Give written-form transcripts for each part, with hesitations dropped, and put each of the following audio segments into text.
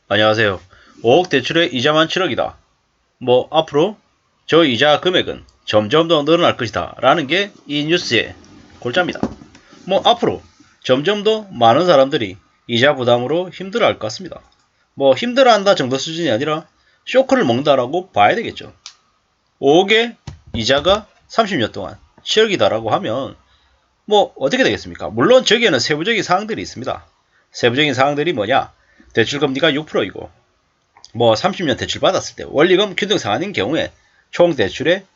안녕하세요. 5억 대출에 이자만 7억이다. 앞으로 저 이자 금액은 점점 더 늘어날 것이다. 라는 게 이 뉴스의 골자입니다. 앞으로 점점 더 많은 사람들이 이자 부담으로 힘들어할 것 같습니다. 힘들어한다 정도 수준이 아니라 쇼크를 먹는다라고 봐야 되겠죠. 5억의 이자가 30년 동안 7억이다라고 하면 어떻게 되겠습니까? 물론 저기에는 세부적인 사항들이 있습니다. 세부적인 사항들이 뭐냐? 대출금리가 6%이고 30년 대출 받았을 때 원리금 균등 상환인 경우에 총 대출의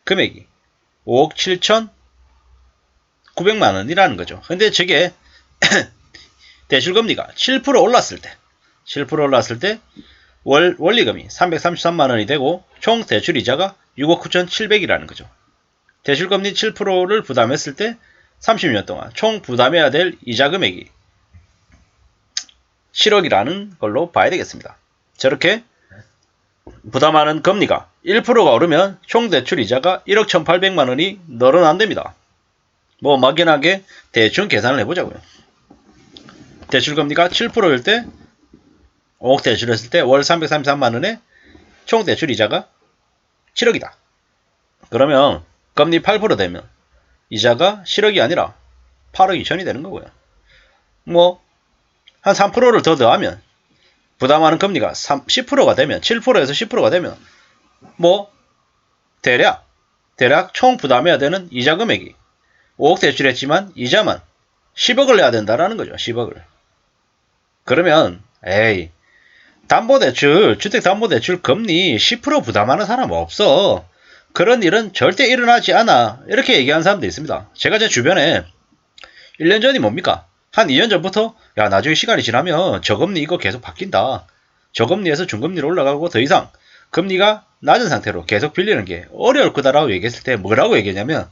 금액이 5억 7천9백만 원이라는 거죠. 근데 저게 대출금리가 7% 올랐을 때 원리금이 333만 원이 되고 총 대출이자가 6억 9천7백이라는 거죠. 대출금리 7%를 부담했을 때 30년 동안 총 부담해야 될 이자 금액이 7억이라는 걸로 봐야 되겠습니다. 저렇게 부담하는 금리가 1%가 오르면 총 대출 이자가 1억 1,800만 원이 늘어난답니다. 막연하게 대충 계산을 해보자고요. 대출 금리가 7%일 때 5억 대출했을 때 월 333만 원에 총 대출 이자가 7억이다. 그러면 금리 8% 되면 이자가 7억이 아니라 8억 2천이 되는 거고요. 한 3%를 더 더하면 부담하는 금리가 10%가 되면 7%에서 10%가 되면 대략 총 부담해야 되는 이자 금액이 5억 대출했지만 이자만 10억을 내야 된다라는 거죠. 10억을. 그러면 주택담보대출 금리 10% 부담하는 사람 없어. 그런 일은 절대 일어나지 않아. 이렇게 얘기하는 사람도 있습니다. 제가 제 주변에 1년 전이 뭡니까? 한 2년 전부터 나중에 시간이 지나면 저금리 이거 계속 바뀐다. 저금리에서 중금리로 올라가고 더 이상 금리가 낮은 상태로 계속 빌리는 게 어려울 거다라고 얘기했을 때 뭐라고 얘기했냐면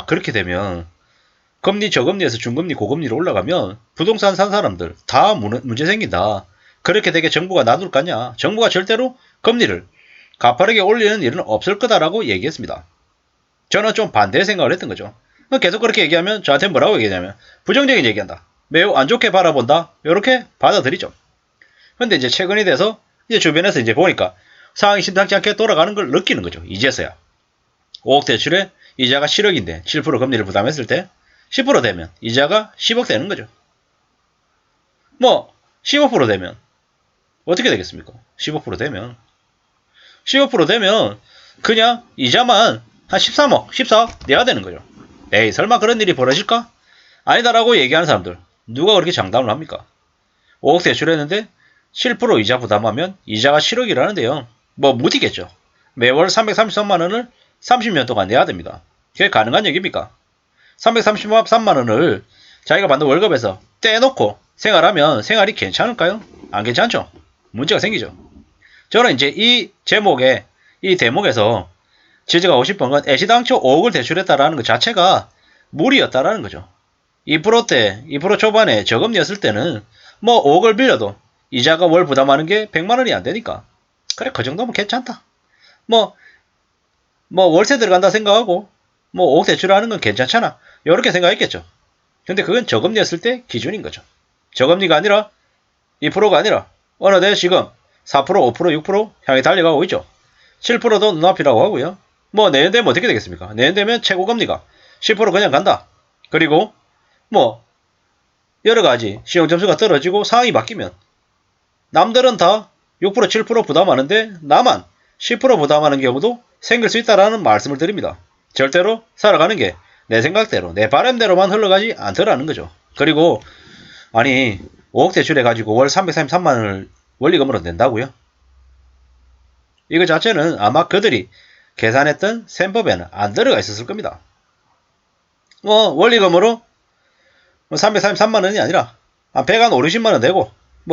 그렇게 되면 저금리에서 중금리 고금리로 올라가면 부동산 산 사람들 다 문제 생긴다. 그렇게 되게 정부가 놔둘 거냐. 정부가 절대로 금리를 가파르게 올리는 일은 없을 거다라고 얘기했습니다. 저는 좀 반대의 생각을 했던 거죠. 계속 그렇게 얘기하면 저한테 뭐라고 얘기하냐면 부정적인 얘기한다. 매우 안 좋게 바라본다. 이렇게 받아들이죠. 근데 이제 최근이 돼서 이제 주변에서 이제 보니까 상황이 심상치 않게 돌아가는 걸 느끼는 거죠. 이제서야. 5억 대출에 이자가 7억인데 7% 금리를 부담했을 때 10% 되면 이자가 10억 되는 거죠. 15% 되면 어떻게 되겠습니까? 15% 되면 15% 되면 그냥 이자만 한 13억, 14억 내야 되는 거죠. 설마 그런 일이 벌어질까? 아니다라고 얘기하는 사람들 누가 그렇게 장담을 합니까? 5억 대출했는데 7% 이자 부담하면 이자가 7억이라는데요. 무디겠죠. 매월 333만 원을 30년 동안 내야 됩니다. 그게 가능한 얘기입니까? 333만 원을 자기가 받는 월급에서 떼놓고 생활하면 생활이 괜찮을까요? 안 괜찮죠. 문제가 생기죠. 저는 이제 이 대목에서 지적하고 싶은 건 애시당초 5억을 대출했다라는 것 자체가 무리였다라는 거죠. 2% 초반에 저금리였을 때는 5억을 빌려도 이자가 월 부담하는 게 100만 원이 안 되니까 그래 그 정도면 괜찮다. 월세 들어간다 생각하고 5억 대출하는 건 괜찮잖아. 이렇게 생각했겠죠. 근데 그건 저금리였을 때 기준인 거죠. 저금리가 아니라 2%가 아니라 어느 데 지금 4%, 5%, 6% 향해 달려가고 있죠. 7%도 눈앞이라고 하고요. 내년 되면 어떻게 되겠습니까? 내년 되면 최고금리가 10% 그냥 간다. 그리고 여러가지 시험점수가 떨어지고 상황이 바뀌면 남들은 다 6%, 7% 부담하는데 나만 10% 부담하는 경우도 생길 수 있다라는 말씀을 드립니다. 절대로 살아가는 게 내 생각대로 내 바람대로만 흘러가지 않더라는 거죠. 그리고 5억 대출해가지고 월 333만 원을 원리금으로 낸다고요? 이거 자체는 아마 그들이 계산했던 셈법에는 안 들어가 있었을 겁니다. 원리금으로 333만 원이 아니라 한 100한 5, 60만 원 내고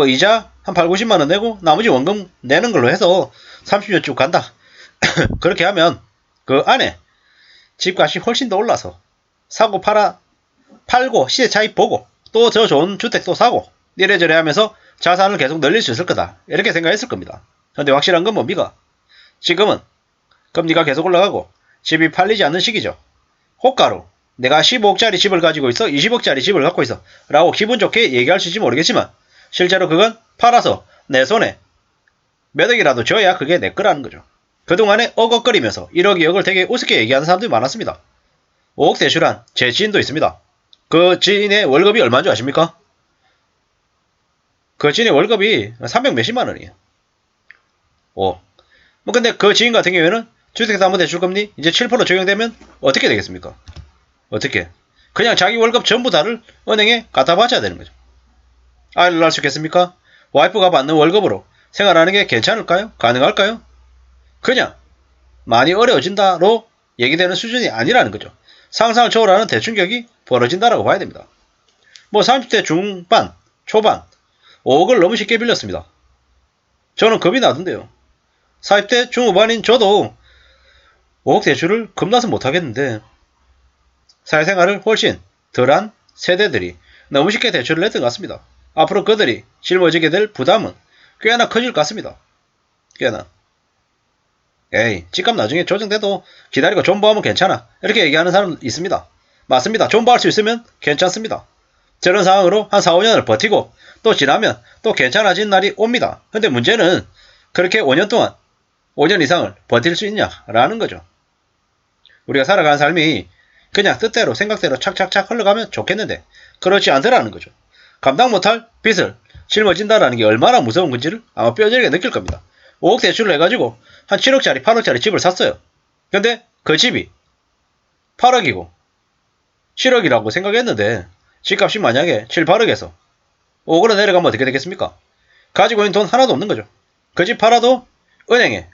이자 한 8, 90만 원 내고 나머지 원금 내는 걸로 해서 30년 쭉 간다. 그렇게 하면 그 안에 집값이 훨씬 더 올라서 팔고 시세 차익 보고 또 더 좋은 주택 또 사고 이래저래 하면서 자산을 계속 늘릴 수 있을 거다. 이렇게 생각했을 겁니다. 근데 확실한 건 뭡니까? 지금은 금리가 계속 올라가고 집이 팔리지 않는 시기죠. 호가로 내가 15억짜리 집을 가지고 있어 20억짜리 집을 갖고 있어 라고 기분 좋게 얘기할 수 있을지 모르겠지만 실제로 그건 팔아서 내 손에 몇 억이라도 줘야 그게 내 거라는 거죠. 그동안에 어걱거리면서 1억, 2억을 되게 우습게 얘기하는 사람들이 많았습니다. 5억 대출한 제 지인도 있습니다. 그 지인의 월급이 얼마인 줄 아십니까? 그 지인의 월급이 300 몇십만 원이에요. 근데 그 지인 같은 경우에는 주택담보대출금리 이제 7% 적용되면 어떻게 되겠습니까? 어떻게? 그냥 자기 월급 전부 다를 은행에 갖다 바쳐야 되는 거죠. 아이를 낳을 수 있겠습니까? 와이프가 받는 월급으로 생활하는 게 괜찮을까요? 가능할까요? 그냥 많이 어려워진다로 얘기되는 수준이 아니라는 거죠. 상상을 초월하는 대충격이 벌어진다라고 봐야 됩니다. 30대 중반, 초반 5억을 너무 쉽게 빌렸습니다. 저는 겁이 나던데요. 40대 중후반인 저도 5억 대출을 겁나서 못하겠는데 사회생활을 훨씬 덜한 세대들이 너무 쉽게 대출을 냈던 것 같습니다. 앞으로 그들이 짊어지게 될 부담은 꽤나 커질 것 같습니다. 꽤나. 에이, 집값 나중에 조정돼도 기다리고 존버하면 괜찮아. 이렇게 얘기하는 사람 있습니다. 맞습니다. 존버할 수 있으면 괜찮습니다. 저런 상황으로 한 4, 5년을 버티고 또 지나면 또 괜찮아진 날이 옵니다. 근데 문제는 그렇게 5년 동안 5년 이상을 버틸 수 있냐라는 거죠. 우리가 살아가는 삶이 그냥 뜻대로 생각대로 착착착 흘러가면 좋겠는데 그렇지 않더라는 거죠. 감당 못할 빚을 짊어진다라는 게 얼마나 무서운 건지를 아마 뼈저리게 느낄 겁니다. 5억 대출을 해가지고 한 7억짜리 8억짜리 집을 샀어요. 근데 그 집이 8억이고 7억이라고 생각했는데 집값이 만약에 7, 8억에서 5억으로 내려가면 어떻게 되겠습니까? 가지고 있는 돈 하나도 없는 거죠. 그 집 팔아도 은행에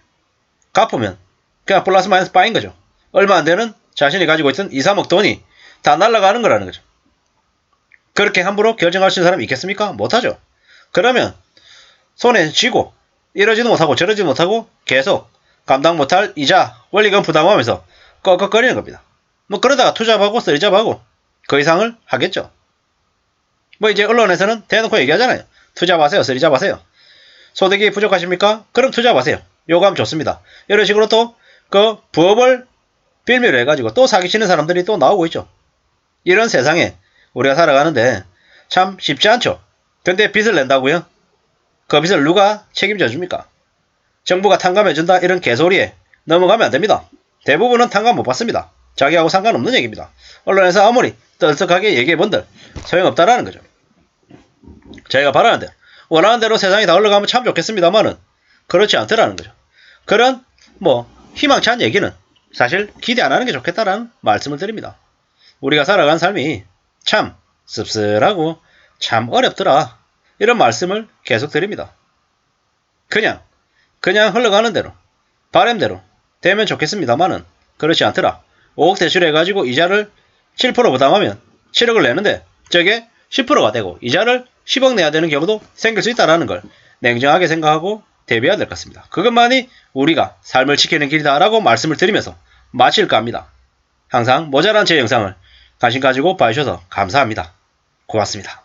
갚으면 그냥 플러스 마이너스 빠인 거죠. 얼마 안 되는 자신이 가지고 있던 2, 3억 돈이 다 날아가는 거라는 거죠. 그렇게 함부로 결정할 수 있는 사람이 있겠습니까? 못하죠. 그러면 손에 쥐고 이러지도 못하고 저러지도 못하고 계속 감당 못할 이자, 원리금 부담하면서 꺽꺽거리는 겁니다. 그러다가 투잡하고 쓰리잡하고 그 이상을 하겠죠. 이제 언론에서는 대놓고 얘기하잖아요. 투잡하세요, 쓰리잡하세요. 소득이 부족하십니까? 그럼 투잡하세요. 요구하면 좋습니다. 이런 식으로 또 그 부업을 빌미로 해가지고 또 사기치는 사람들이 또 나오고 있죠. 이런 세상에 우리가 살아가는데 참 쉽지 않죠. 근데 빚을 낸다고요? 그 빚을 누가 책임져 줍니까? 정부가 탕감해준다 이런 개소리에 넘어가면 안 됩니다. 대부분은 탕감 못 받습니다. 자기하고 상관없는 얘기입니다. 언론에서 아무리 떨떡하게 얘기해본들 소용없다라는 거죠. 저희가 바라는 대로 원하는 대로 세상이 다 흘러가면 참 좋겠습니다만은 그렇지 않더라는 거죠. 그런 희망찬 얘기는 사실 기대 안 하는 게 좋겠다라는 말씀을 드립니다. 우리가 살아가는 삶이 참 씁쓸하고 참 어렵더라 이런 말씀을 계속 드립니다. 그냥 흘러가는 대로 바람대로 되면 좋겠습니다만은 그렇지 않더라. 5억 대출해가지고 이자를 7% 부담하면 7억을 내는데 저게 10%가 되고 이자를 10억 내야 되는 경우도 생길 수 있다는 걸 냉정하게 생각하고 대비해야 될 것 같습니다. 그것만이 우리가 삶을 지키는 길이다라고 말씀을 드리면서 마칠까 합니다. 항상 모자란 제 영상을 관심 가지고 봐주셔서 감사합니다. 고맙습니다.